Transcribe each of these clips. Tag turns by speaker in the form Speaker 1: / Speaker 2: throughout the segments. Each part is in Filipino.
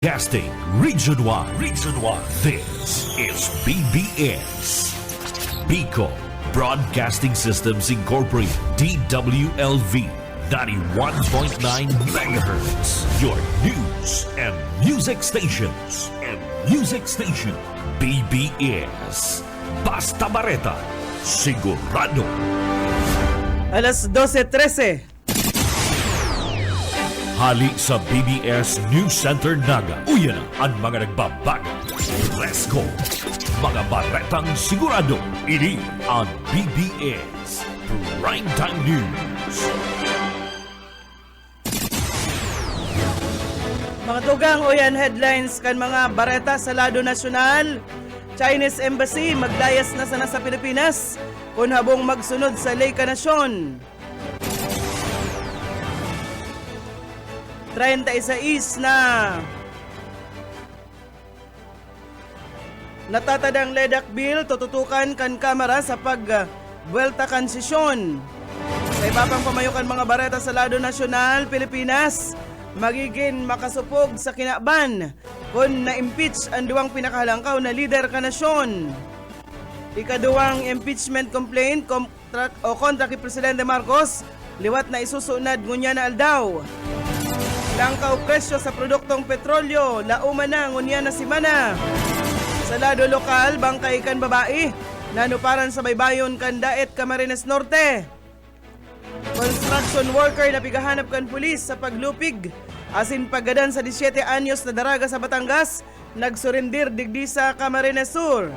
Speaker 1: Casting Region 1. Region 1. This is BBS. Bicol Broadcasting Systems Incorporated. DWLV 91.9 MHz. Your news and music stations. BBS. Basta Bareta. Sigurado.
Speaker 2: Alas 12:13.
Speaker 1: Hali sa BBS News Center Naga. Uyan ang mga nagbabago. Let's go! Mga baretang sigurado. Ini ang BBS Primetime News.
Speaker 2: Mga tugang uyan headlines kan mga bareta sa lado nasyonal. Chinese Embassy maglayas na sana sa Pilipinas kung habong magsunod sa ley kanasyon. 36 na natatadang LEDAC bill tututukan kan kamera sa pagbuelta kansisyon. Sa iba pang pamayukan mga bareta sa lado nasyonal, Pilipinas magiging makasupog sa kinaban kung na-impeach ang duwang pinakahalangkaw na lider kanasyon. Ikaduwang impeachment complaint kontra kay Presidente Marcos, liwat na isusunad ngunya na aldaw. Langkaw presyo sa produktong petrolyo, lauman na ngunya na simana. Sa lado lokal, bangkay kan babae, nanuparan sa baybayon kan Daet, Camarines Norte. Construction worker na pigahanap kan pulis sa paglupig, asin paggadan sa 17 anyos na daraga sa Batangas, nagsurindir digdi sa Camarines Sur.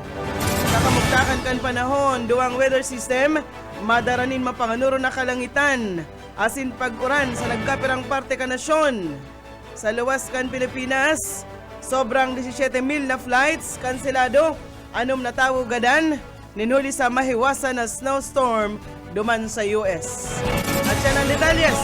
Speaker 2: Nakamugtakan kan panahon, duwang weather system, madaranin mapanganuro na kalangitan, asin pag-uran sa nagkapirang parte ka nasyon. Sa luwas kan Pilipinas, sobrang 17,000 na flights kanselado, anom na tawo gadan, ninhuli sa mahiwasan na snowstorm duman sa US. At yan ang detalyes.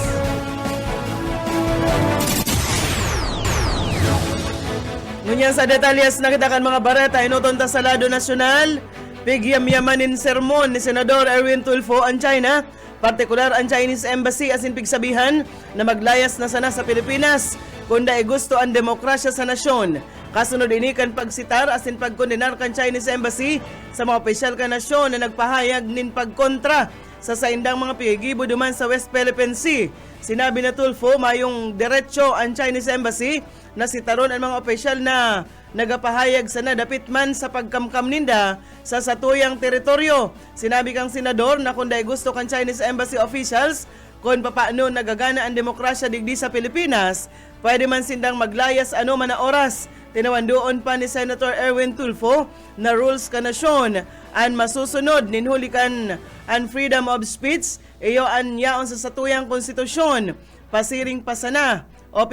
Speaker 2: Ngunyan sa detalyes nakita kan mga bareta inutunta sa lado nasyonal, pigyam-yamanin sermon ni Senador Erwin Tulfo ang China, partikular ang Chinese Embassy asin pigsabihan na maglayas na sana sa Pilipinas kung daig gusto ang demokrasya sa nasyon. Kasunod ini kan pagsitar asin pagkondenar kan Chinese Embassy sa mga opisyal kan nasyon na nagpahayag nin pagkontra sa saindang mga pigigibo duman sa West Philippine Sea. Sinabi na Tulfo mayong diretso ang Chinese Embassy na sitaron ang mga opisyal na nagapahayag sa nadapit man sa pagkamkam ninda sa satuyang teritoryo. Sinabi kang senador na kung dahi gusto kan Chinese Embassy officials kung papaano nagagana ang demokrasya digdi sa Pilipinas, pwede man sindang maglayas ano man na oras. Tinawandoon pa ni Senator Erwin Tulfo na rules ka nasyon ang masusunod ninhuli kan ang freedom of speech iyo ang yaon sa satuyang konstitusyon. Pasiring pasana o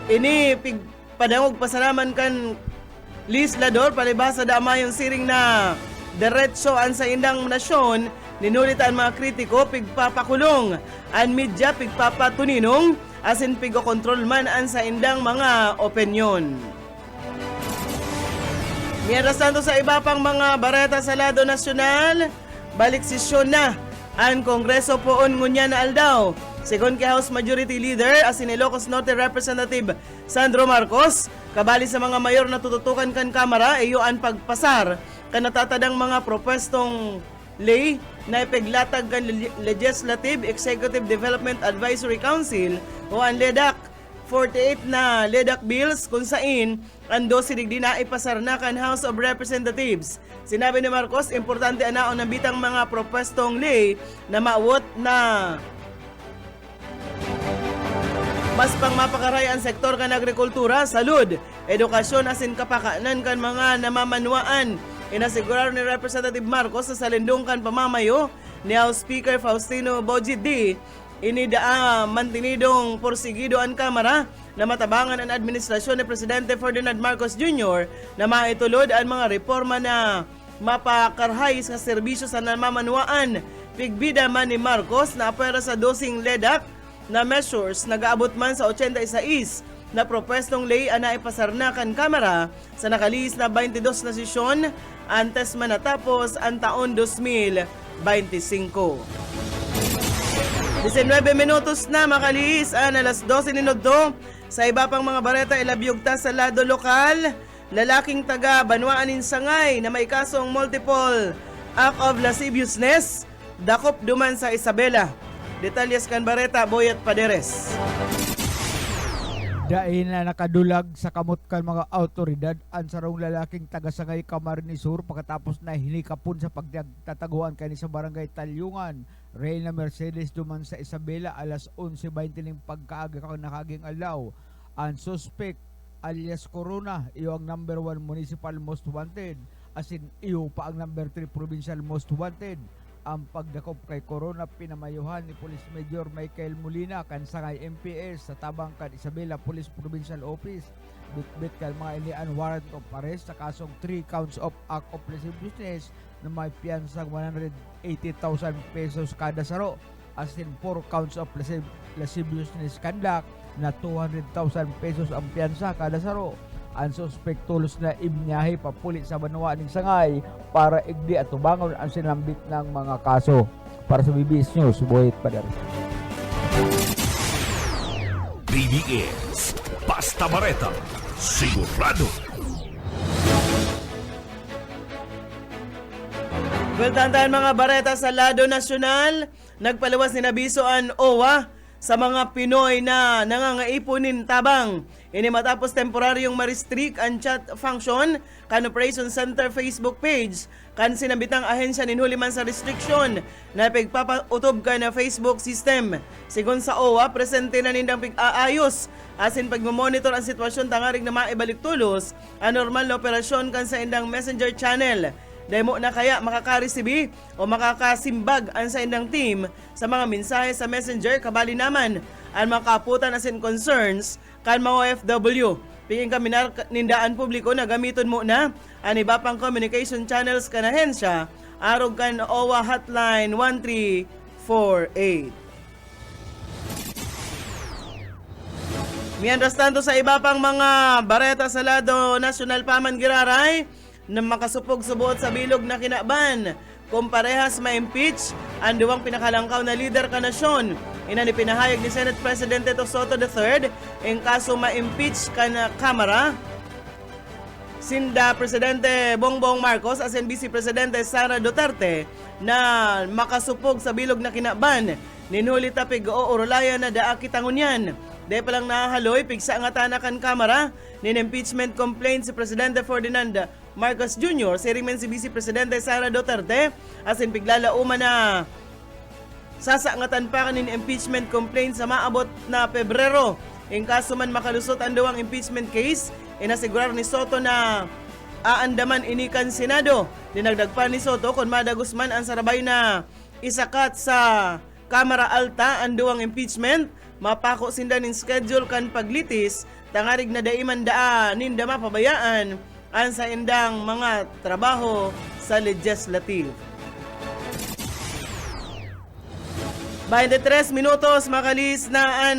Speaker 2: ini padangog pasalaman kan legislador palibasa damayong siring na diretso an sa indang nasyon, ninulitan mga kritiko pigpapakulong an media pigpapatuninong asin pigokontrol man an sa indang mga opinyon. Mientras tanto sa iba pang mga bareta sa lado nasyonal, balik sesyon na ang Kongreso poon ngunya na aldaw. Second kay House Majority Leader asin Ilocos Norte Representative Sandro Marcos, kabali sa mga mayor na tututukan kan Kamara iyo ang pagpasar kan natatadang mga propestong ley na ipiglatag kan Legislative Executive Development Advisory Council o ang LEDAC. 48 na LEDAC bills kung sain ang 12 digdi na ipasar na kan House of Representatives. Sinabi ni Marcos, importante anaon ng bitang mga propestong ley na maawot na mas pang mapakaray ang sektor kan agrikultura, salud, edukasyon asin kapakanan kan mga namamanwaan. Inasigurar ni Representative Marcos sa salindong kan pamamayo ni House Speaker Faustino Boji D. Inidaa mantinidong porsigido ang Kamara na matabangan ang administrasyon ni Presidente Ferdinand Marcos Jr. na maitulod ang mga reforma na mapakarhay sa serbisyo sa namamanwaan. Pigbida man ni Marcos na apera sa dosing LEDAC na measures nagaabot man sa 86 na propestong ley na ipasar na kan Kamara sa nakalihis na 22 na sesyon antes man natapos ang taon 2025. 19 minutos na makalihis ang alas 12 minuto. Sa iba pang mga bareta, ilabyog ta sa lado lokal, lalaking taga Banwaanin Sangay na may kasong multiple act of lasciviousness, dakop duman sa Isabela. Detalyes kan bareta, Boyet Paderes.
Speaker 3: Dahil na nakadulag sa kamot kan mga autoridad ang sarong lalaking taga-Sangay Camarines Sur pagkatapos na hinikapon sa pagtataguan kani sa barangay Talyungan. Reyna Mercedes duman sa Isabela alas 11:20 ng pagkaaga kang nakaging alaw. Ang suspect alias Corona, iyo ang number 1 municipal most wanted, asin iyo pa ang number 3 provincial most wanted. Ang pagdakop kay Corona pinamayuhan ni Police Major Michael Molina kan Sangay MPS sa tabang kan Isabela Police Provincial Office. Bitbit kan mga inian warrant of arrest sa kasong 3 counts of act of lasciviousness na may piyansang 180,000 pesos kada saro, asin 4 counts of lasciviousness conduct na 200,000 pesos ang piyansa kada saro. Ang suspect tulos na ibnyahe papuli sa Banwaanin Sangay para igdi at tubangon ang sinambit ng mga kaso. Para sa BBS News, Boyet Paderes.
Speaker 1: BBS, Basta Bareta, sigurado.
Speaker 2: Well, tantahan mga bareta sa lado nasyonal, nagpalawas ni Nabisoan OWA sa mga Pinoy na nangangaipunin tabang. Ini matapos temporaryong ma-restrict ang chat function kan Operation Center Facebook page kan sinabitang ahensya ninhuli man sa restriction na pigpapautob ka na Facebook system. Sigon sa OWA, presente na nindang pig-aayos asin pagmamonitor ang sitwasyon tangarig na maibalik tulos ang normal na operasyon kan sa indang messenger channel. Demo na kaya makaka-receive o makakasimbag ang sa indang team sa mga mensahe sa messenger kabali naman ang makaputan asin concerns kan mga OFW. Pingin kami nindaan publiko na gamiton mo na ang iba pang communication channels kan ahensya arog kan OWA hotline 1348. Mientras tanto sa iba pang mga bareta sa lado nasyonal paman giraray na makasupog subuot sa bilog na kinaban kung parehas ma-impeach ang duwang pinakalangkaw na lider ka nasyon. Ina ni pinahayag ni Senate President Tito Soto III ang kaso ma-impeach ka na Kamara sinda Presidente Bongbong Marcos as Vice Presidente Sara Duterte na makasupog sa bilog na kinaban. Ninhuli tapig o urulaya na daakitangunyan. Dahil palang nahaloy, pigsa nga tanakan Kamara, nin-impeachment complaint si Presidente Ferdinand Marcos Jr. Sirimen si Vice Presidente Sara Duterte, asin piglalauman na sasangatan pa kanin impeachment complaint sa maabot na Pebrero. In kaso man makalusot ang duwang impeachment case, inasigurar ni Soto na aandaman inikan Senado. Dinagdag pa ni Soto kung madagusman ang sarabay na isakat sa Kamara Alta ang duwang impeachment, mapako sinda nin schedule kan paglitis, tangarig na daiman ninda mapabayaan ang sa indang mga trabaho sa legislative. 23 minutos makalis na an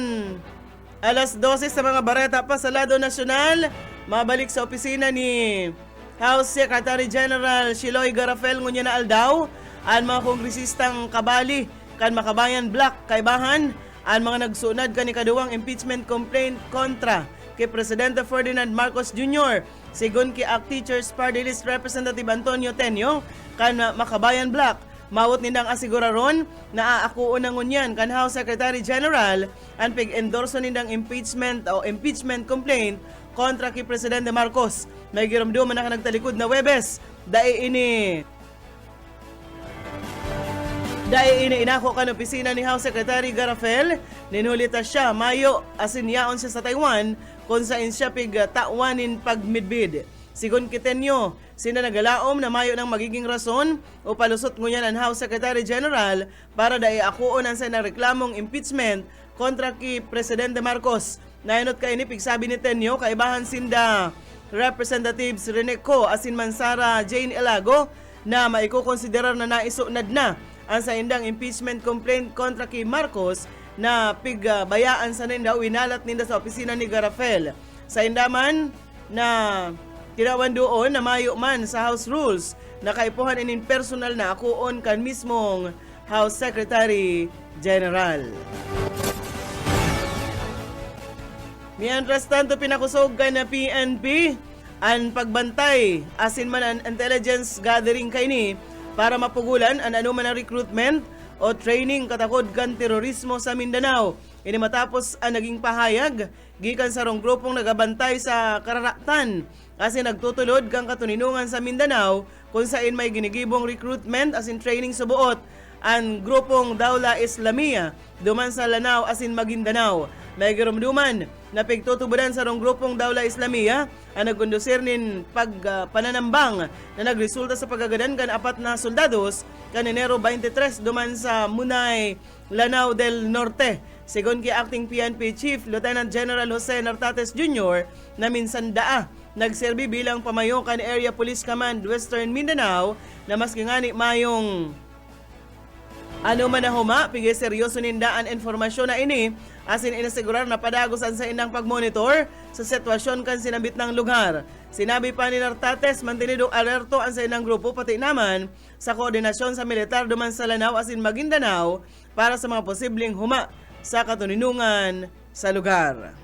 Speaker 2: alas 12 sa mga bareta pa sa lado nasyonal. Mabalik sa opisina ni House Secretary General Shiloy Garafel ngunya na aldaw ang mga kongresistang kabali kan Makabayan Black kaibahan ang mga nagsunad kani kaduwang impeachment complaint kontra kay Presidente Ferdinand Marcos Jr. Sigon kay ACT Teachers Party List Representative Antonio Tenyo kan Makabayan Black, mawot nindang asiguraron na aakuon na ngunyan kan House Secretary General ang pig-endorso nindang impeachment o impeachment complaint kontra kay Presidente Marcos. May giramdo man na nagtalikod na Webes dai ini inako kan opisina ni House Secretary Garafel, ninulita siya Mayo asin yaon siya sa Taiwan kung saan siya tawanin pagmidbid. Sigon kitenyo, sina nagalaom na Mayo ng magiging rason o palusot ngunyan ang House Secretary General para dai akuon ang sa reklamong impeachment kontra ki Presidente Marcos. Nainot kay inipig sabi ni Tenyo, kaibahan sinda Representatives Rene Co asin Mansara Jane Elago na maikukonsiderar na naisunad na ang sa indang impeachment complaint kontra kay Marcos na pigbayaan sa ninda winalat ninda sa opisina ni Garafel. Sa indaman na tinawan doon na mayo man sa House Rules na kaipuhan inin personal na akuon kan mismong House Secretary General. Mientras tanto, pinakusog ka na PNP ang pagbantay asin man ang intelligence gathering kay ni para mapugulan ang anuman ang recruitment o training katakod kan terorismo sa Mindanao. Ini matapos ang naging pahayag gikan sa rong grupong nagabantay sa kararatan asin nagtutulod kang katuninungan sa Mindanao kung saan may ginigibong recruitment asin training sa buot ang grupong Dawla Islamia duman sa Lanao asin Maguindanao. May girumduman na pigtutubudan sa rong grupong Dawla Islamia ang nagkondusir nin pagpananambang na nagresulta sa pagagadan kan 4 na soldados kan Enero 23 duman sa Munay, Lanao del Norte. Sigon kay Acting PNP Chief Lieutenant General Jose Nartates Jr. na minsan nagserbi bilang pamayo kan Area Police Command Western Mindanao na mas ngani mayong ano man na huma, pigi seryoso nindaan informasyon na ini asin inasigurar na padagosan sa inang pagmonitor sa sitwasyon kan sinabit ng lugar. Sinabi pa ni Nartates, mantinidong alerto ang sa inang grupo pati naman sa koordinasyon sa militar duman sa Lanao asin Maguindanao para sa mga posibleng huma sa katuninungan sa lugar.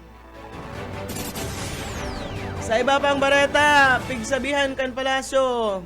Speaker 2: Sa iba pang bareta, pigsabihan kan palasyo.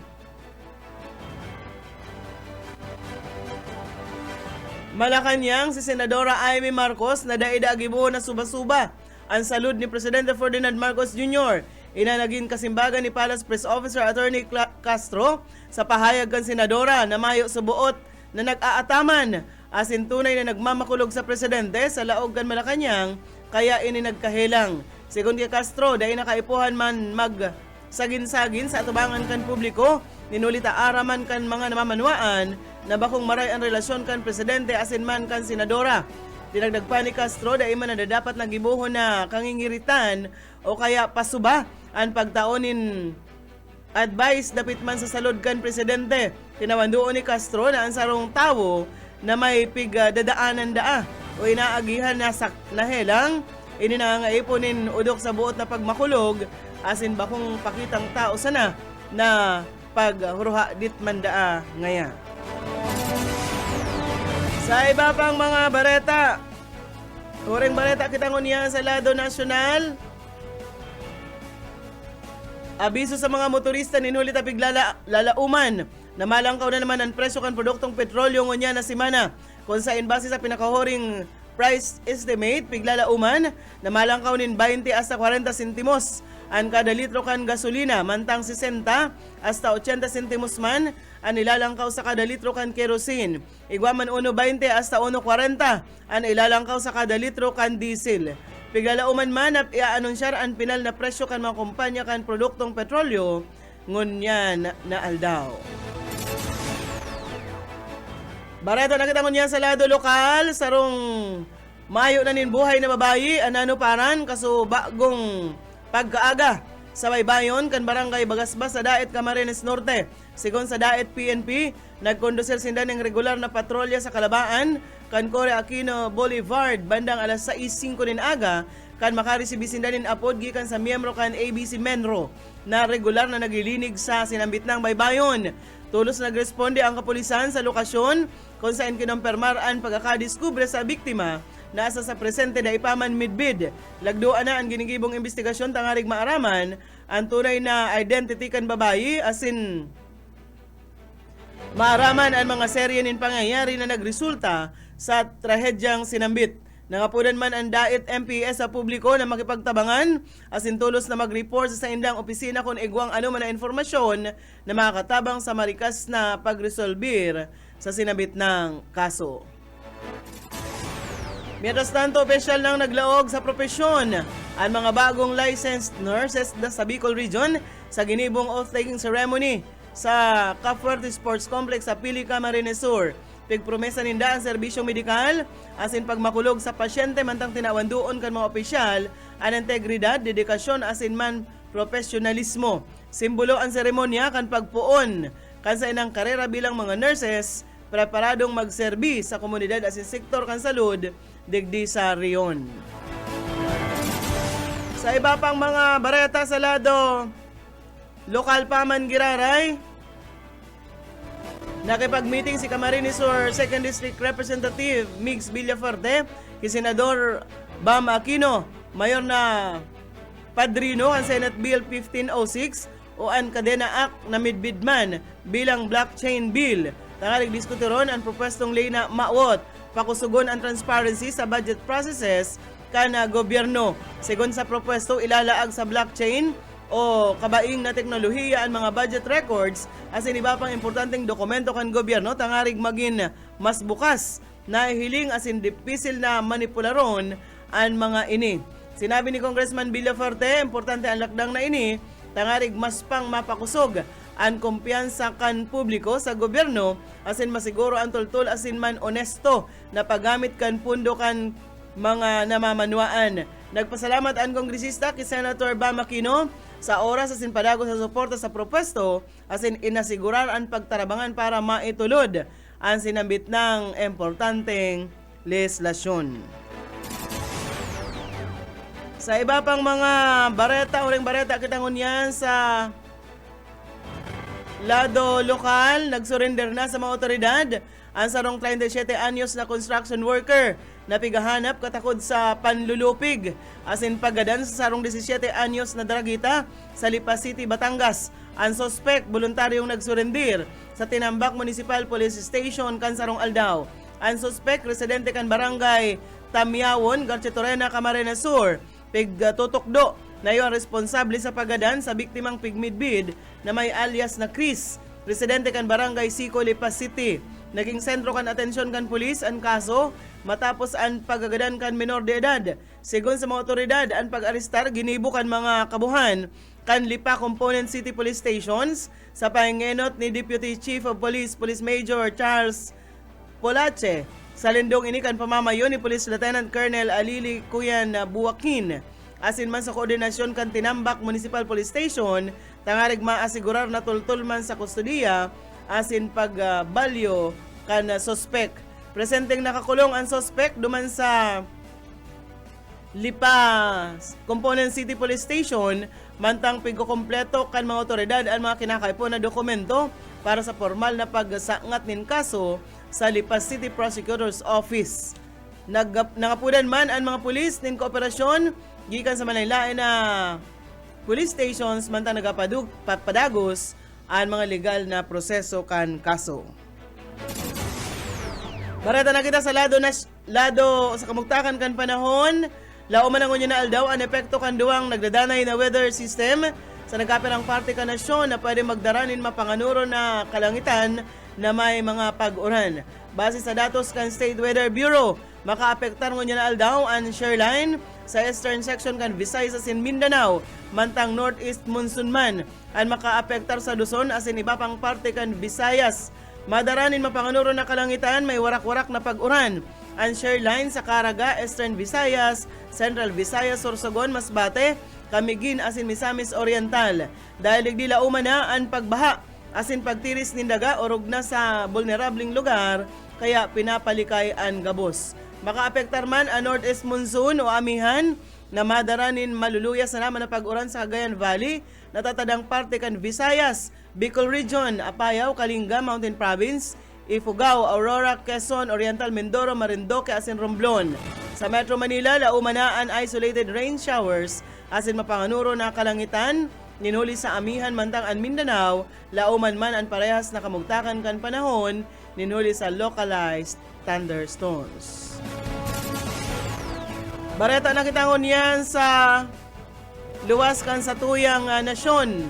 Speaker 2: Malacanang si Senadora Amy Marcos na daida-agibo na suba-suba ang salud ni Presidente Ferdinand Marcos Jr. Inanagin kasimbagan ni Palace Press Officer Attorney Castro sa pahayag kan Senadora na mayo sa buot na nag-aataman asin tunay na nagmamakulog sa Presidente sa laog kan Malacanang kaya ini nagkahelang. Sigon kay Castro, dahil nakaipuhan man mag-sagin-sagin sa atubangan kan publiko, ninulita araman kan mga namamanwaan na bakong maray ang relasyon kan Presidente asin man kan Senadora. Dinagdag pa ni Castro, dahil man na dapat nagibuhon na kangingiritan o kaya pasuba ang pagtaonin advice dapit man sa salud kan Presidente. Tinawandoon ni Castro na ang sarong tawo na may dadaanan o inaagihan na nahelang ini na nga ipunin udok sa buot na pagmakulog asin bakong pakitang tao sana na paghuruha dit mandaa ngaya. Sa iba pang mga bareta, huring bareta kitangon niya sa lado nasyonal. Abiso sa mga motorista ninulit apig lalauman na malangkaw na naman ang presyo kan produktong petrolyo ngonya na simana kung sa base sa pinakahuring price estimate piglalauman na malangkaw nin 20 hasta 40 sentimos ang kada litro kan gasolina mantang 60 hasta 80 sentimos man ang ilalangkaw sa kada litro kan kerosene. Igwaman 1.20 hasta 1.40 ang ilalangkaw sa kada litro kan diesel. Piglalauman man at i-anunsyar ang pinal na presyo kan mga kumpanya kan produktong petrolyo ngunyan na aldaw. Bareta nakita ko niya sa lado lokal, sarong mayo na nin buhay na babayi, anano paran, kaso bagong pagkaaga sa baybayon kan barangay Bagasbas sa Daet Camarines Norte. Sigon sa Daet PNP, nagkondusir sinda ng regular na patrolya sa Kalabaan, kan Cory Aquino Boulevard, bandang alas 6:05 nin aga, kan makaresibi sinda nin apod gikan sa miyembro kan ABC Menro na regular na naglilinig sa sinambit ng baybayon. Tulos nagresponde ang kapulisan sa lokasyon kung saan kinompermar ang pagkakadiskubre sa biktima na asa sa presente na ipaman midbid. Lagduan na ang ginigibong investigasyon tangarig maaraman ang tunay na identity kan babayi asin maaraman ang mga serye nin pangyayari na nagresulta sa trahedyang sinambit. Nangapunan man ang Daet MPS sa publiko na makipagtabangan asin tulos na mag-report sa indang opisina kung igwang ano man na informasyon na makakatabang sa marikas na pagresolbir sa sinabit ng kaso. Mientras tanto, opisyal nang naglaog sa propesyon ang mga bagong licensed nurses sa Bicol Region sa ginibong oath-taking ceremony sa Cafuerte Sports Complex sa Pili, Camarines Sur. Pigpromesa ninda ang serbisyong medikal asin pagmakulog sa pasyente mantang tinawandoon kan mga opisyal ang integridad, dedikasyon asin man profesionalismo. Simbolo ang seremonya kan pagpuon kan sa inang karera bilang mga nurses preparadong magserbi sa komunidad asin sektor kan salud digdi sa riyon. Sa iba pang mga bareta sa lado lokal pa man giraray, nakipag-meeting si Camarines Sur 2nd District Representative Migs Villafuerte kay Senador Bam Aquino mayor na padrino ang Senate Bill 1506 o ang Kadena Act na midbidman bilang blockchain bill. Tangalig diskutiron ang propwestong ley na maawot pakusugon ang transparency sa budget processes kana gobyerno. Sigon sa propwesto, ilalaag sa blockchain o kabaing na teknolohiya ang mga budget records as iba pang importanteng dokumento kan gobyerno tangarig maging mas bukas na hiling as in dipisil na manipularon ang mga ini. Sinabi ni Congressman Villafuerte, importante ang lakdang na ini tangarig mas pang mapakusog ang kumpiyansa kan publiko sa gobyerno asin masiguro ang tultul asin man honesto na paggamit kan pundo kan mga namamanwaan. Nagpasalamat ang kongresista kay Senator Bam Aquino sa oras asin padagos sa suporta sa propwesto asin inasigurar ang pagtarabangan para maitulod ang sinambit ng importanteng legislasyon. Sa iba pang mga uring bareta kitangon yan sa lado lokal, nagsurrender na sa mga otoridad ang sarong 37 anyos na construction worker na pigahanap katakod sa panlulupig asin pagadan sa sarong 17 anyos na dragita sa Lipa City, Batangas. Ang sospek voluntaryong nagsurrender sa Tinambak Municipal Police Station kan sarong Aldao. Ang sospek residente kan barangay Tamyawon, Garcetorena, Camarines Sur, pigtutukdo na yung responsable sa pagadan sa biktimang pigmidbid na may alias na Chris, residente kan barangay Sico, Lipa City. Naging sentro kan atensyon kan pulis ang kaso matapos ang pagagadan kan menor de edad. Sigon sa mga otoridad, ang pag-arestar ginibo kan mga kabuhan kan Lipa Component City Police Stations sa pahingenot ni Deputy Chief of Police, Police Major Charles Polache. Sa lindong ini kan pamamayo ni Police Lieutenant Colonel Alili Kuyan Buwakin. Asin man sa koordinasyon kan Tinambak Municipal Police Station, tangarig maasigurar na tultul man sa kustodiya asin pagbalyo kan sospek. Presenteng nakakulong ang sospek duman sa Lipa Component City Police Station, mantang pigkukompleto kan mga otoridad ang mga kinakaipon na dokumento para sa formal na pagsangat nin kaso sa Lipa City Prosecutor's Office. Nangapudan man ang mga pulis nin kooperasyon gikan sa manaylain na police stations mantang nagapadagos ang mga legal na proseso kan kaso. Barata na kita sa lado sa kamugtakan kan panahon. Lauman ang unyo na aldaw ang epekto kan duwang nagdadanay na weather system sa nagkapirang parte ka nasyon na pwede magdaranin mapanganuro na kalangitan na may mga pag-uran. Base sa datos kan State Weather Bureau, makaapektar ngunyo na aldaw ang shoreline sa eastern section kan Visayas asin Mindanao, mantang northeast monsoon man ang makaapektar sa Luzon asin iba pang parte kan Visayas. Madaranin mapanganuro na kalangitan, may warak-warak na pag-uran. Ang shoreline sa Caraga, Eastern Visayas, Central Visayas, Sorsogon, Masbate, Camiguin asin Misamis Oriental. Dahil digdila umana ang pagbaha asin pagtiris nindaga orog na sa vulnerabling lugar, kaya pinapalikay ang gabos. Makaapektar man ang northeast monsoon o amihan na madaranin maluluya sa naman na pag-uran sa Cagayan Valley, natatadang parte kan Visayas, Bicol Region, Apayao, Kalinga, Mountain Province, Ifugao, Aurora, Quezon, Oriental, Mindoro, Marinduque, asin Romblon. Sa Metro Manila, laumanaan isolated rain showers, asin mapanganuro na kalangitan, ninuli sa amihan mantang ang Mindanao, lauman man ang parehas na kamugtakan kan panahon, ninuli sa localized thunderstorms. Bareta na kitangon yan sa luwas kan sa tuyang nasyon.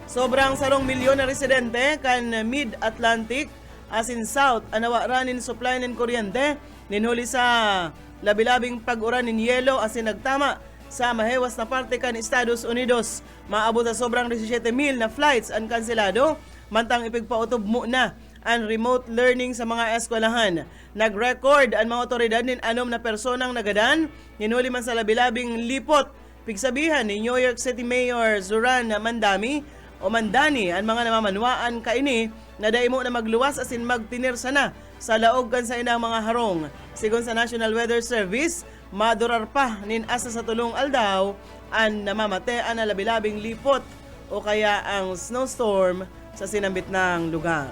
Speaker 2: Sobrang sarong milyon na residente kan Mid-Atlantic asin South anawa ranin supply nin kuryente ninhuli sa labilabing pag-uran nin yelo asin nagtama sa mahewas na parte kan Estados Unidos. Maabot sa sobrang 17,000 na flights ang kanselado, mantang ipigpautob muna ang remote learning sa mga eskwelahan. Nag-record ang mga otoridad nin 6 na personang nagadan, ninhuli man sa labilabing lipot. Pigsabihan ni New York City Mayor Zoran Mandani ang mga namamanwaan kaini na daimo na magluwas asin magtinirsa na sa laog kan sa inang mga harong. Sigon sa National Weather Service, madurar pa nin asa sa tulong aldaw ang namamatean na labilabing lipot o kaya ang snowstorm sa sinambit ng lugar.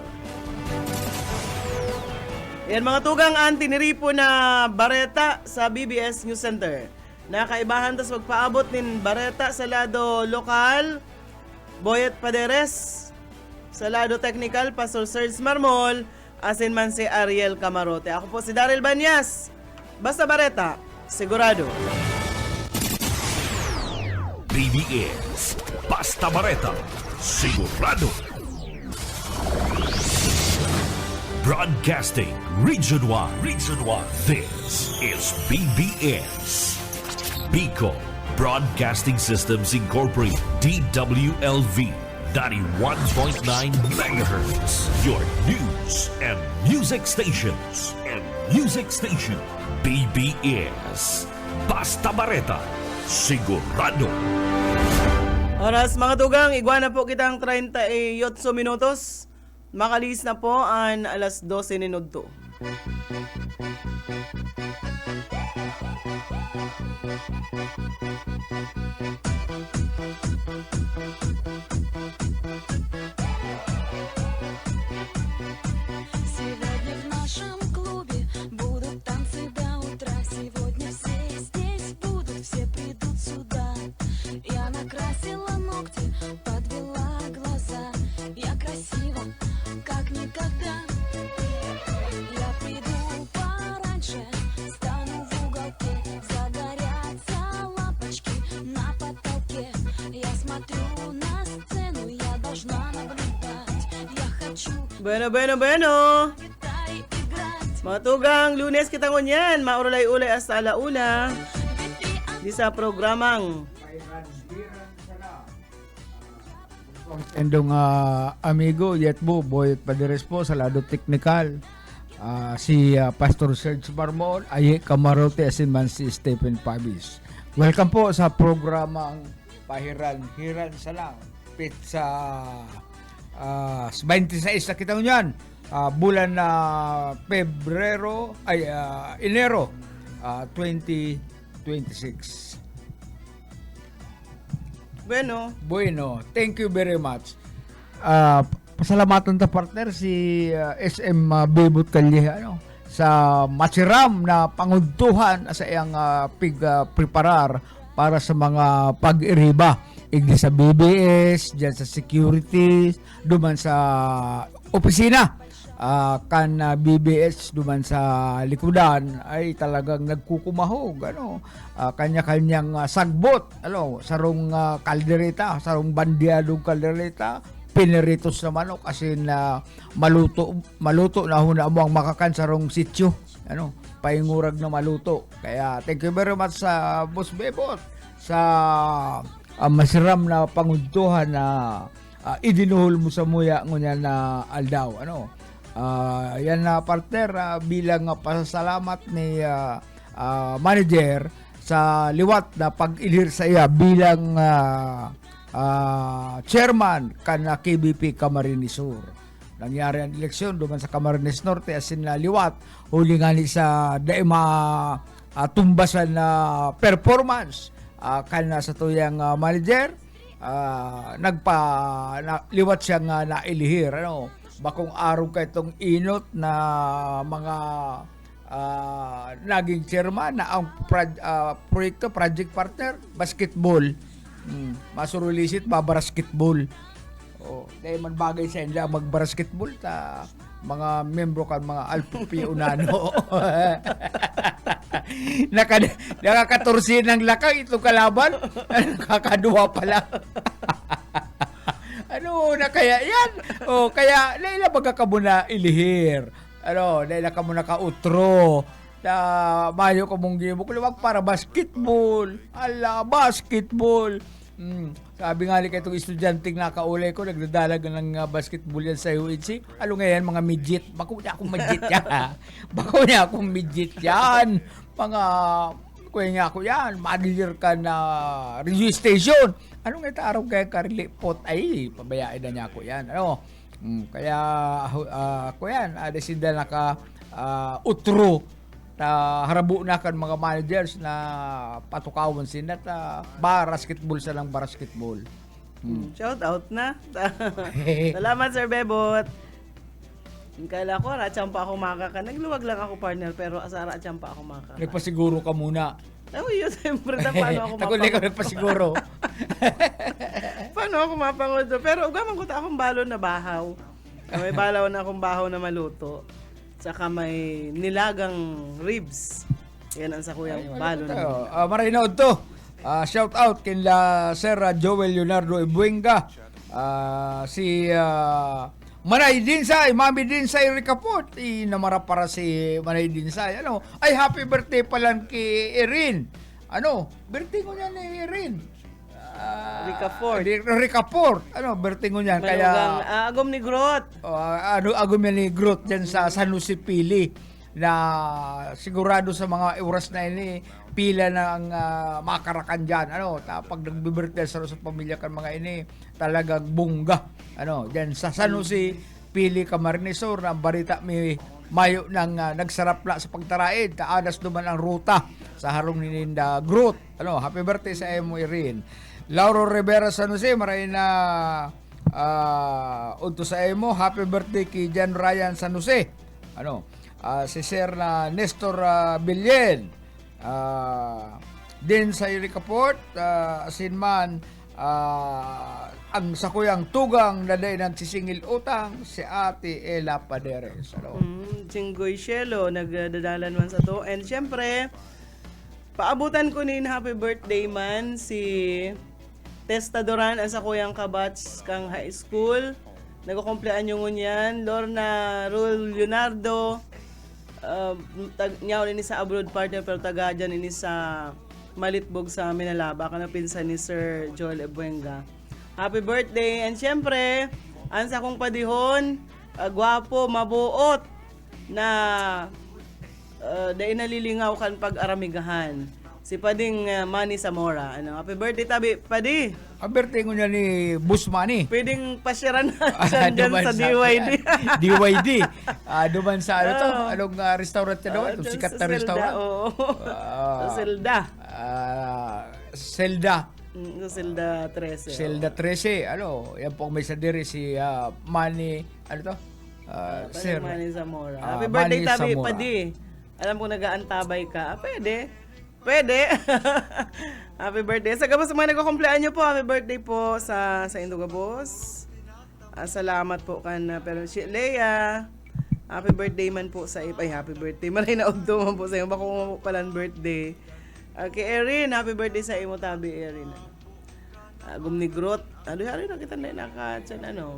Speaker 2: Yan mga tugang ang tiniripo na bareta sa BBS News Center. Nakaibahan tas magpaabot nin bareta sa lado lokal, Boyet Paderes, sa lado technical, Pastor Serge Marmol, asin man si Ariel Camarote. Ako po si Daryl Banyas. Basta bareta, sigurado.
Speaker 1: BBS Basta Bareta, sigurado. Broadcasting Region 1. This is BBS. Bicol Broadcasting Systems Incorporated. DWLV 91.9 MHz. Your news and music stations. BBS Basta Bareta, sigurado.
Speaker 2: Oras mga tugang, iguana po kitang 38 minutos. Makalis na po ang alas 12 minuto.
Speaker 4: Сегодня в нашем клубе будут танцы до утра. Сегодня все здесь будут, все придут сюда. Я накрасила ногти, подвела глаза. Я красива, как никогда. Я приду пораньше, стану в уголке. Загорятся лампочки на потолке. Я смотрю на сцену, я должна наблюдать. Я хочу
Speaker 2: Bueno.
Speaker 4: гитаре играть.
Speaker 2: Mga tugang, Lunes kitang unyan. Mauralay-ulay hasta alauna. Di sa programang
Speaker 3: Endong amigo, Yetbo, Boyet Paderes po sa lado technical. Si Pastor Serge Marmol, Aye Camarote, asin man si Stephen Pabis. Welcome po sa programang Hiran Salang. Pizza 26 na kita yan. Bulan na Enero 2026. Bueno, thank you very much. Pasalamatan ta partner si SM Bebot Kalye sa masiram na pangudtuhan sa iyang preparar para sa mga pag-iriba igdi sa BBS, diyan sa security, duman sa opisina. Kan BBS duman sa likudan ay talagang nagkukumahog kanya-kanyang sagbot sarong kaldereta, sarong bandiadong kaldereta, pineritos na manok asin maluto na huna mo ang makakan sarong sityo paingurag na maluto. Kaya thank you very much sa Boss Bebot sa masiram na pangudtuhan na idinuhol mo sa muya ngunya na aldaw yan na partner bilang pasasalamat ni manager sa liwat na pag-ilir sa iya bilang chairman kan KBP Camarines Sur. Nangyari ang eleksyon duman sa Camarines Norte asin na liwat huli nga ni sa daima tumbasan na performance kan sa tuyang manager liwat siyang nailihir bakong araw ka itong inot na mga naging chairman na ang proyekto, project partner, basketball. Masurulisit, basketball. Dahil man bagay sa inyo mag-basketball ta mga membro kan mga Alpupi Unano. Nakakatursin ng lakang itong kalaban. Nakakaduwa pala. Na kaya yan? Kaya naila baga ka muna ilihir. Naila ka muna ka utro. Mayo ka mong gimo. Kulawag para basketball. Basketball. Sabi nga ni itong estudyanteng nakaulay ko, nagdadalag ng basketball yan sa UHC. Ngayon, mga midget. Bako niya akong midget yan. Mga kuya niya ako yan. Manager ka na review station. Nga araw kaya karilipot? Ay, pabayaan na niya ako yan. Kaya ako yan. Desida naka utro. Harabu na kan mga managers na patukawan sila basketball sa lang basketball.
Speaker 2: Shout out na. Salamat Sir Bebot. Kala ko, ratsampa ako makaka. Nagluwag lang ako, partner, pero asa ratsampa ako makaka.
Speaker 3: Nagpasiguro ka muna.
Speaker 2: Oh, yun, siyempre na paano ako
Speaker 3: Takuli ka nagpasiguro.
Speaker 2: Paano ako mapangod? Pero ugaman ko ta akong balon na bahaw. May balaw na akong bahaw na maluto. Saka may nilagang ribs. Yan ang sa kuyang balon.
Speaker 3: Maray na to. Shout out kila Sir Joel Leonardo Ibuenga. Si Manay Dinsay, Mami Dinsay Ricaport. Namara para si Manay Dinsay. Ano? Ay, happy birthday pala kay Erin. Ano? Birthday ko niyan ni Erin. Ricaport. Ano? Birthday ko niyan. Kaya,
Speaker 2: Agom ni Grot.
Speaker 3: agum yan ni Groot dyan sa San Jose Pili na sigurado sa mga oras na ini pila ng makarakan dyan. Ano, pag nagbe-birthday sa pamilya kan mga ini, talagang bungga. Ano, dyan sa San Jose Pili Camarines Sur, na barita may mayo ng nagsarap na sa pagtaraid. Kaadas duman ang ruta sa harong ni Ninda Groot. Ano, happy birthday sa emo Irin. Lauro Rivera San Jose, maray na unto sa emo, happy birthday kay Jan Ryan San Jose. Ano, si Sir na Nestor Bilyen, din sa Ricaport, asinman, ang sakuyang tugang na day ng sisingil utang, si Ate Ella Paderes. Ano?
Speaker 2: Chinggoy Shelo, nagdadalan man sa to. And syempre, paabutan ko ni happy birthday man si Testadoran ang sa kuyang kabats kang high school. Nagkukumplean yung ngunyan. Lorna Rul Leonardo. Nyaw ni sa abroad partner pero taga dyan ni sa Malitbog sa Minalaba. Kana pinsan ni Sir Joel Ibuenga. Happy birthday. And syempre, ang sa kong padihon, gwapo, mabuot na dahil nalilingaw kan pag-aramigahan. Si Pading Manny Zamora. Ano, happy birthday, Tabi. Padi.
Speaker 3: Ang birthday ko niya ni Boss Manny.
Speaker 2: Pwedeng pasyaran na dyan sa DYD.
Speaker 3: DYD. Duman sa ano to? Anong restaurant niya doon? Itong sikat na restaurant?
Speaker 2: Oo. Sa Zelda.
Speaker 3: Zelda.
Speaker 2: Sa Zelda 13.
Speaker 3: Zelda 13. Ano? Yan po may sadiri si Manny. Ano to? Sir.
Speaker 2: Manny Zamora. Happy birthday,
Speaker 3: Manny
Speaker 2: Tabi.
Speaker 3: Zamora.
Speaker 2: Padi. Alam ko nag-aantabay ka. Pwede. Happy birthday. Sa gabos mga nagkukumplean nyo po. Happy birthday po sa Induga Boss. Salamat po kan pero si Leia. Happy birthday man po sa ay happy birthday. Maray na udto man po sa iyo. Bako mo palang birthday. Kay Erin, happy birthday sa imo, Tabi Erin. Gum ni Grot. Ano na kita na naka-chat ano.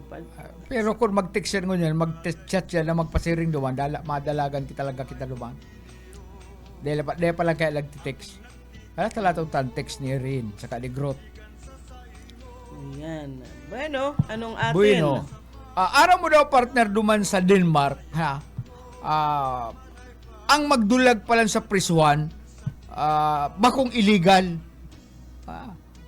Speaker 3: Pero kung mag-text yan ngunyan, mag-chat yan na magpasiring duman, madalagan kita talaga kita duman. Dahil pa lang kaya nag-text. Kaya talatong text ni Erin, saka ni Grot.
Speaker 2: Ayan. Bueno, anong atin?
Speaker 3: Bueno. Araw mo daw partner duman sa Denmark, ha? Ang magdulag pa lang sa prisuan, bakong illegal.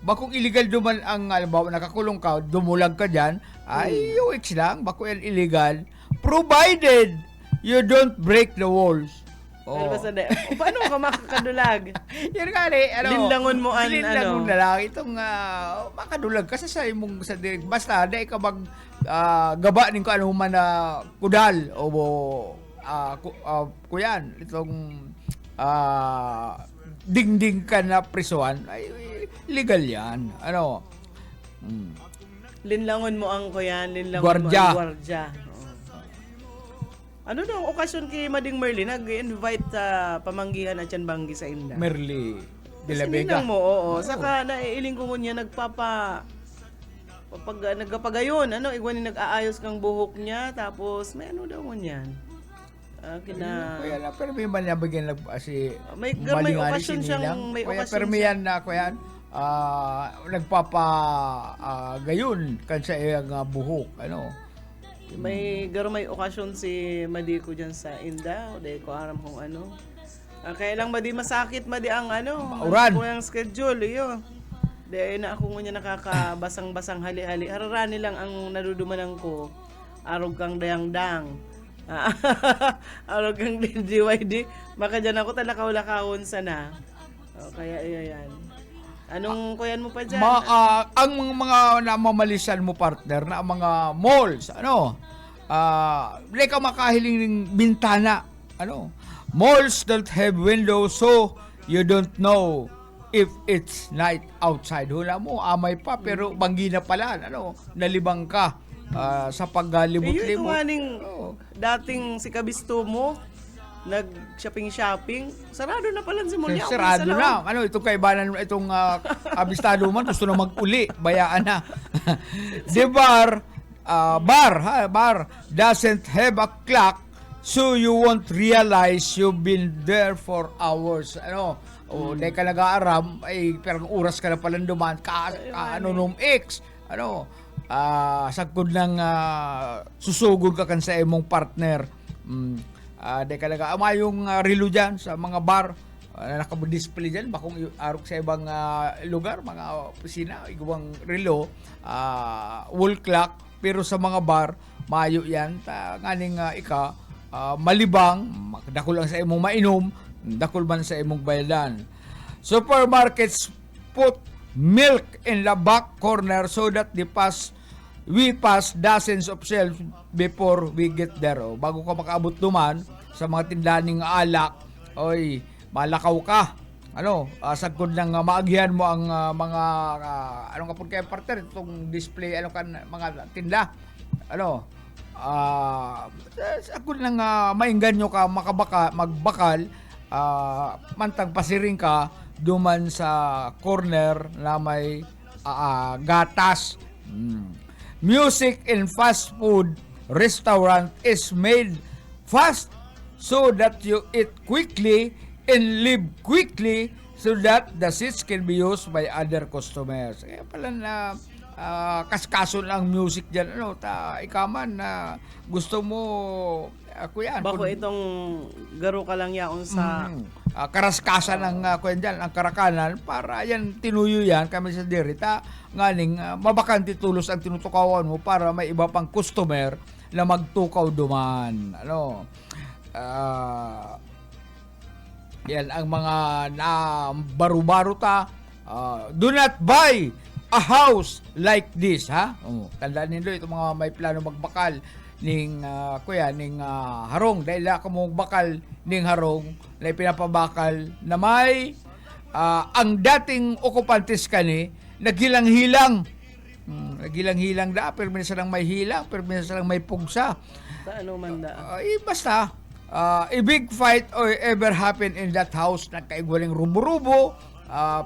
Speaker 3: Bakong illegal duman ang, alam nakakulong ka, dumulag ka dyan, ay UX lang, bako yan illegal. Provided you don't break the walls.
Speaker 2: Pero basta paano ka makakadulag?
Speaker 3: Yan nga
Speaker 2: Linlangon mo
Speaker 3: linlangon na lang. Itong makadulag kasi sa imong basta dahil ka mag gaba nin ko ano man na kudal o kuyan itong dingding ka na prisuan ay legal yan. Ano?
Speaker 2: Linlangon mo ang kuyan, linlangon
Speaker 3: Gwardiya.
Speaker 2: mo ang gwardiya. Ano daw okasyon kay Mading Merlin nag-invite sa pamanggihan at Banggi sa Inda?
Speaker 3: Merly de la Vega.
Speaker 2: Sininang mo, oo. Saka naiiling ko niya nagpapagayon. Ano, igwan nag-aayos kang buhok niya. Tapos, may ano daw mo niyan?
Speaker 3: Kaya na, pero may man niya bigyan si
Speaker 2: may okasyon siyang, may okasyon
Speaker 3: pero may yan na, kuya, nagpapagayon kan sa iyang buhok. Ano?
Speaker 2: May okasyon si Madi ko dyan sa Inda. O dahil ko aram kung ano. Kaya lang Madi masakit Madi ang ano.
Speaker 3: Uran.
Speaker 2: Ang schedule. Iyo. Dahil na ako nga nakakabasang-basang hali-hali. Hararani lang ang nadudumanan ko. Arog kang dayang-dang. Arog kang DYD. Maka dyan ako talakaw-lakawon sana. Kaya yan. Anong kuyan mo pa dyan?
Speaker 3: Ang mga namamalisan mo partner na mga malls, ano? Like ka makahiling ng bintana. Ano? Malls don't have windows, so you don't know if it's night outside. Hula mo, amay pa, pero banggi na pala. Ano? Nalibang ka sa
Speaker 2: Ito
Speaker 3: paggalibot-libot.
Speaker 2: nga ning
Speaker 3: Oo.
Speaker 2: dating si Kabisto mo, nag-shopping. Sarado na pala si Mulya.
Speaker 3: Sarado na. Ano, itong kaibanan, itong abistado man, gusto na mag-uli. Bayaan na. The bar doesn't have a clock, so you won't realize you've been there for hours. Ano, dahil ka nag-aaram, ay pero oras ka na palang dumaan, nung X. Ano, sagkod ng susugod ka kan sa imong partner. Dahil ka nag-aama yung relo dyan sa mga bar, naka-display dyan, bakong arok sa ibang lugar, mga opisina, igawang relo, wall clock, pero sa mga bar, mayo yan, nganing malibang, dakol lang sa imong mainom, dakol man sa imong bayadan. Supermarkets put milk in the back corner so that we pass dozens of shelves before we get there. Bago ka makaabot duman sa mga tindahan ng alak, oy, malakaw ka. Ano, sagkod lang maagyan mo ang mga anong kapon kay partner itong display kan mga tinda. Ano, sagkod lang mainggan nyo ka magbakal, mantang pasiring ka duman sa corner na may gatas. Music in fast food restaurant is made fast so that you eat quickly and leave quickly so that the seats can be used by other customers. Kaya pala na kaskaso lang music dyan. Ano, ikaman na gusto mo, kuya.
Speaker 2: Bako itong garo ka lang yaon sa...
Speaker 3: karaskasan ng kuya dyan, ang karakanan, para yan, tinuyo yan, kami sa dirita, nganing mabakanti tulos ang tinutukawan mo para may iba pang customer na magtukaw duman. Ano, yan ang mga na baro-baro ta. Do not buy a house like this, ha? Tandaan niyo ito mga may plano magbakal ning kuya ning harong dahil ako mo bakal ning harong na pinapabakal na may ang dating okupantes kani naghilang-hilang. Naghilang-hilang da pero minsan lang may hilang pero minsan lang may pugsa.
Speaker 2: Sa ano man da?
Speaker 3: Basta a big fight or ever happen in that house na kaigwaling rubo-rubo,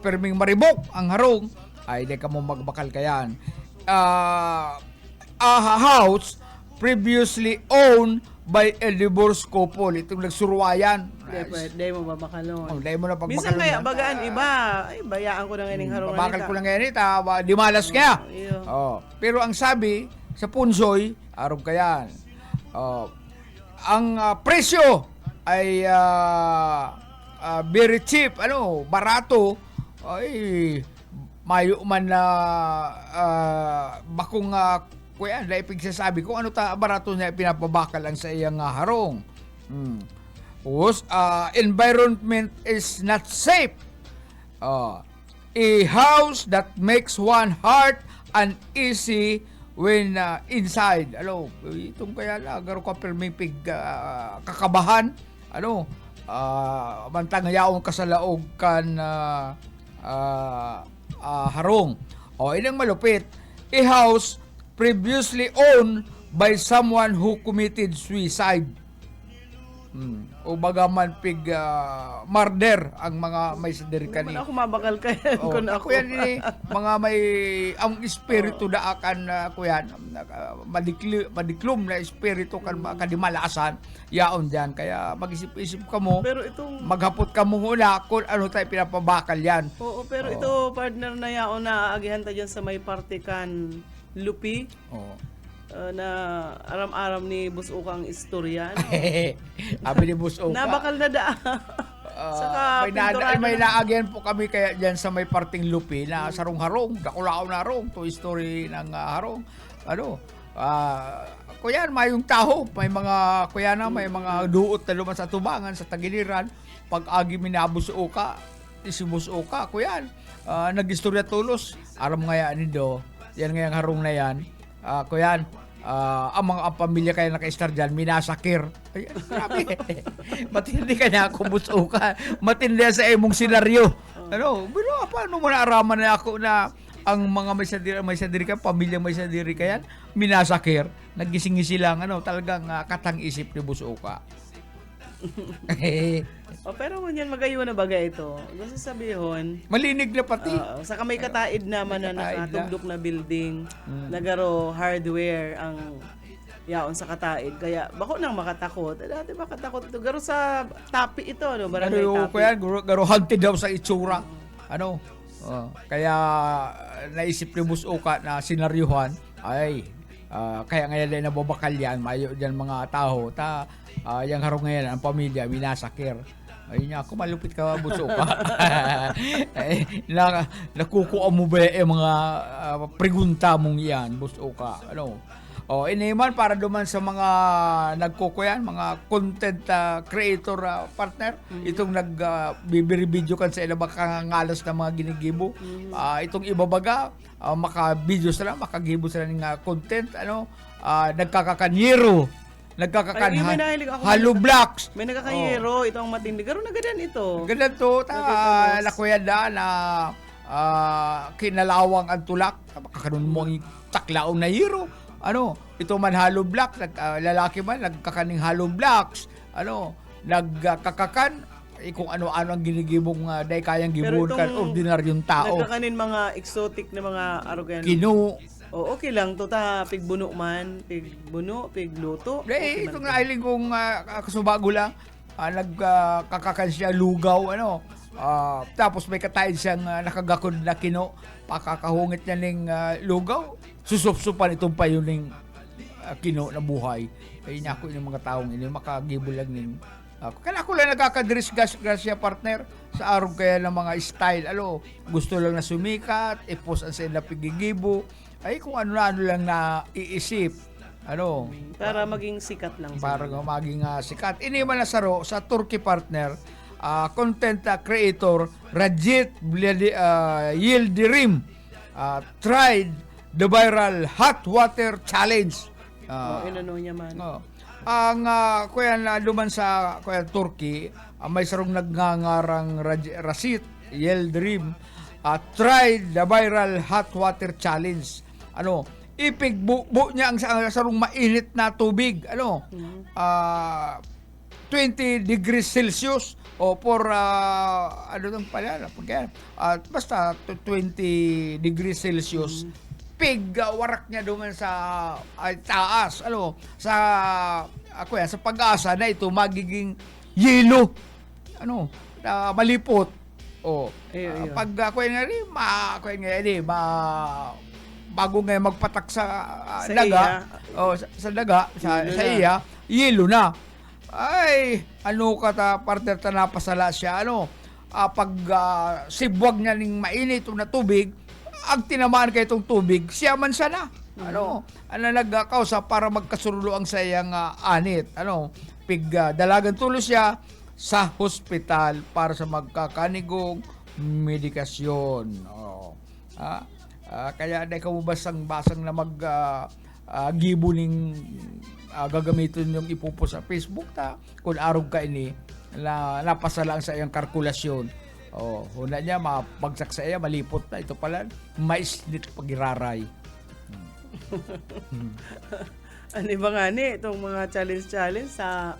Speaker 3: perming maribok ang harong, ay di ka mo magbakal kayan. A house previously owned by a divorced couple, itong nagsuruwayan.
Speaker 2: Day mo babakalon.
Speaker 3: Day mo na pagbakalon.
Speaker 2: Minsan kaya bagaan iba, ay bayaan ko na ngayon harong.
Speaker 3: Babakal ko lang ngayon di malas kaya. Pero ang sabi sa punsoy, arob kayan. Ang presyo ay very cheap, barato, ay mayo man na bakong kuya, dahil pigsasabi ko ano barato niya pinapabakal ang sa iyang harong. Environment is not safe. A house that makes one heart uneasy when inside. Itong kaya lagaro ka perming kakabahan. Mantang yaong kasalaog kan harong. Inang malupit. A house previously owned by someone who committed suicide. O bagaman murder ang mga may sadirikan
Speaker 2: Ako mabakal kaya kun ako.
Speaker 3: Yan mga may ang espiritu da akan kuyan madiklum na espiritu kan kadimalasan yaon diyan kaya mag-isip-isip ka mo.
Speaker 2: Pero itong
Speaker 3: maghapot ka mo hula kung ano tayo pinapabakal yan.
Speaker 2: Oo, pero ito partner na yaon na aagihan ta diyan sa may parte kan Lupi. Na aram-aram ni Boss Uka ang istorya.
Speaker 3: Abi ni Boss Uka.
Speaker 2: Nabakal na da. Saka
Speaker 3: may naagyan po kami kaya diyan sa may parting Lupi na sarong-harong, dakulao na harong, to story ng harong. Kuyan, mayong taho, may mga kuyana, may mga duot na luman sa tubangan, sa tagiliran. Pag-agi minabos Uka, si Boss Uka, kuyan, nag-istorya tulos, aram nga yan nido, yan ngayang harong na yan, kuyan, ang mga pamilya kaya naka-star dyan, minasakir. Ay, grabe. Matindi ka na ako, busuka. Matindi sa imong senaryo. Ano, pero paano mo naaraman na ako na ang mga may sadiri ka, pamilya may sadiri ka yan, minasakir, nagising-gisi lang, talagang katang isip ni busuka.
Speaker 2: Pero ngunyan magayo na baga ito. Gusto sabihon,
Speaker 3: Malinig na pati.
Speaker 2: saka may kataid naman na
Speaker 3: Kataid
Speaker 2: nakatugdok na building, nagaro hardware ang yaon sa kataid. Kaya bako nang makatakot. Dati makatakot ito. Garo sa tapi ito, barangay
Speaker 3: Ano
Speaker 2: tapi.
Speaker 3: ko yan, garo hunted daw sa itsura. Kaya naisip ni Busuka na sinaryuhan, kaya ngayon din nababakal yan, mayo dyan mga tao, yung harong ngayon, ang pamilya, minasakir. Ayun niya, ako malupit ka, Busuka. Nakukuha mo ba yung mga pregunta mong yan, Busuka? Iniman para duman sa mga nagkukuyan, mga content creator partner, itong nagbibiri-video kan sa ilabang kangangalas na mga ginigibo. Itong ibabaga, maka-video sila, makagibo sila ng content, nagkakakanyero,
Speaker 2: Ay, may nahilig ako.
Speaker 3: Halo Blocks.
Speaker 2: May nagkakayero, ito ang matindi. Garo na ganyan ito.
Speaker 3: Ganito, nakuya na kinalawang ang tulak, makakaroon mo ang taklaong na hero. Ito man hollow block, lalaki man, nagkakaning hollow blocks, nagkakakan, kung ano-ano ang ginigibong day kayang gibuon kan ordinaryong tao.
Speaker 2: Nagkakanin mga exotic na mga arogan. Okay lang to pigbuno man, pigbuno, pigluto.
Speaker 3: Ito nga ailing kong kasubago lang, nagkakakan siya lugaw, tapos may katayin siyang nakagakod na kino, pakakahungit niya ng lugaw, susupsupan itong payuning kino na buhay. Ayun niya ako yung mga taong ini, makagibo lang ning kaya ako lang nagkakadrisgasya partner sa araw kaya ng mga style. Gusto lang na sumikat, ipos ang sila pigigibo, kung ano-ano lang na iisip.
Speaker 2: Para maging sikat lang.
Speaker 3: Para maging sikat. Iniman na sa Turkey partner, content creator Rajit Yildirim tried the viral hot water challenge.
Speaker 2: Inano niya man.
Speaker 3: Ang kuya na duman sa kuya Turkey, may sarong nagngangarang Rajit Yildirim tried the viral hot water challenge. Ipigbubo niya ang sarong mainit na tubig. 20 degrees Celsius for basta 20 degrees Celsius. Warak niya doon sa taas. Sa pag-asa na ito magiging yelo. Malipot. Pag bago ngayon magpatak sa daga, sa iya, yelo na. Partner napasala siya, pag sibwag niya ng mainit na tubig, ang tinamaan kay itong tubig, siya man siya na. Nagkausa para magkasurulo ang sayang anit. Dalagan tulo siya sa hospital para sa magkakanigong medikasyon. Kaya dahil ka mo basang na gibo ning gagamitin yung ipupo sa Facebook kung arog ka ini na napasalang sa iyang kalkulasyon. Huna niya mapagsak sa iya, malipot na ito pala maislit pagiraray.
Speaker 2: Ano ba nga itong mga challenge sa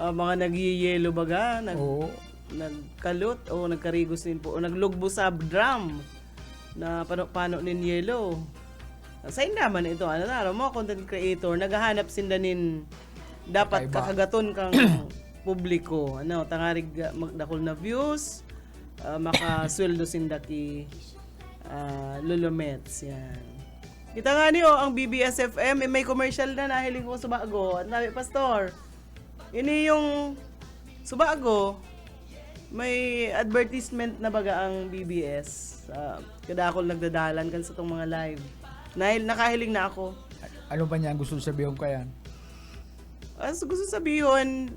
Speaker 2: mga nagyeyelo baga, nagkalot o nagkarigos din po o naglugbo sa drum na paano nin yelo. Sa naman ito, mga content creator, naghahanap sindanin dapat kakagaton kang publiko. Tangarig magdakol na views, makasweldo sindaki lulumets. Yan. Kita nga niyo, ang BBS FM, may commercial na nahiling ko subago. At nabi, Pastor, ini yung subago, may advertisement na baga ang BBS. Kada ako nagdadalan kan sa itong mga live. Nakahiling na ako.
Speaker 3: Ano ba niya ang gusto sabihin ko yan?
Speaker 2: Gusto sabihin,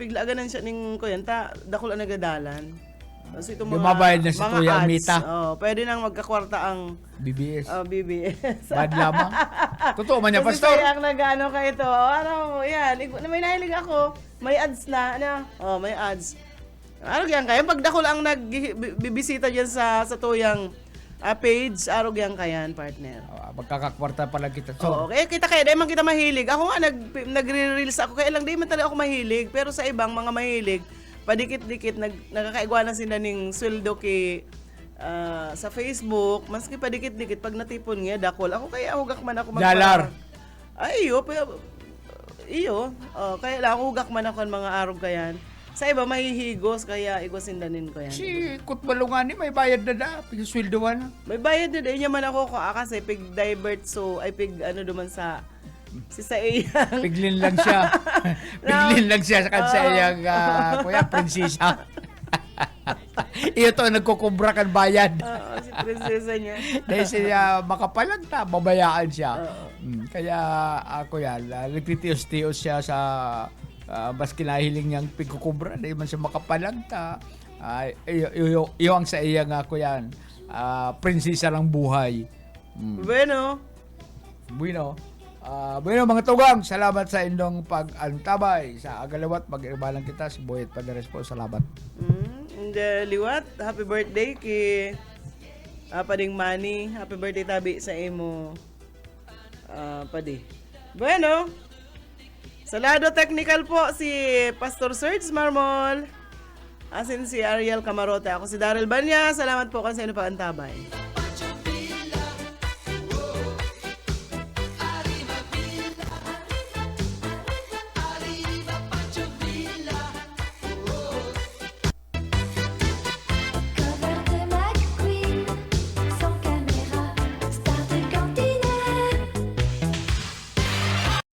Speaker 2: piglaganan siya ning ko yan, dakol ang nagdadalan. So, itong
Speaker 3: Lumabayad na si
Speaker 2: mga
Speaker 3: Kuya
Speaker 2: ads,
Speaker 3: Mita.
Speaker 2: pwede nang magkakwarta ang
Speaker 3: BBS.
Speaker 2: BBS.
Speaker 3: Bad lamang. Totoo man niya,
Speaker 2: Kasi
Speaker 3: Pastor.
Speaker 2: kaya ang nag-ano ka ito. Ano, yan. May nahilig ako. May ads na. Ano? May ads. Ano yan kaya? Pagdakol ang nagbibisita dyan sa tuyang page, arog yan kayan, partner.
Speaker 3: Magkakakwarta pala kita.
Speaker 2: Oo, kaya kita kaya, dahil man kita mahilig. Ako nga, nagre-reels ako. Kaya lang, di man talaga ako mahilig. Pero sa ibang mga mahilig, padikit-dikit, nagkakaigwa na sila ng sweldo sa Facebook. Maski padikit-dikit, pag natipon nga, dakol. Ako kaya hugak man ako
Speaker 3: Dalar.
Speaker 2: Ay, iyo. Kaya lang, hugak man ako ng mga arog kayan. Sa iba, mahihigos, kaya igwasindanin ko yan.
Speaker 3: Si Kutbalungan ni may bayad na da. Pigsweldoan na.
Speaker 2: May bayad na din naman ako kasi pig-divert duman sa iyang.
Speaker 3: Piglin lang siya. Piglin lang siya sa iyang kuya, prinsesa. Iyo to, nagkukubra kan bayad.
Speaker 2: Si prinsesa niya.
Speaker 3: Dahil siya makapalagta, babayaan siya. Kaya ako yan, nagtitios-tios siya sa mas kinahiling niyang pigkukubra. Dahil man siya makapalagta. Iyo ang sa iya nga ko yan. Prinsesa ng buhay.
Speaker 2: Bueno.
Speaker 3: Bueno mga tugang, salamat sa inyong pag-antabay sa agalawat. Mag-ibalang kita si Boyet Paderes po. Salamat.
Speaker 2: Liwat, happy birthday kay Pading Manny. Happy birthday tabi sa imo. Padi. Bueno. Sa lado technical po si Pastor Serge Marmol. Asin si Ariel Camarote. Ako si Daryl Banya. Salamat po kasi sa inyong pag-antabay.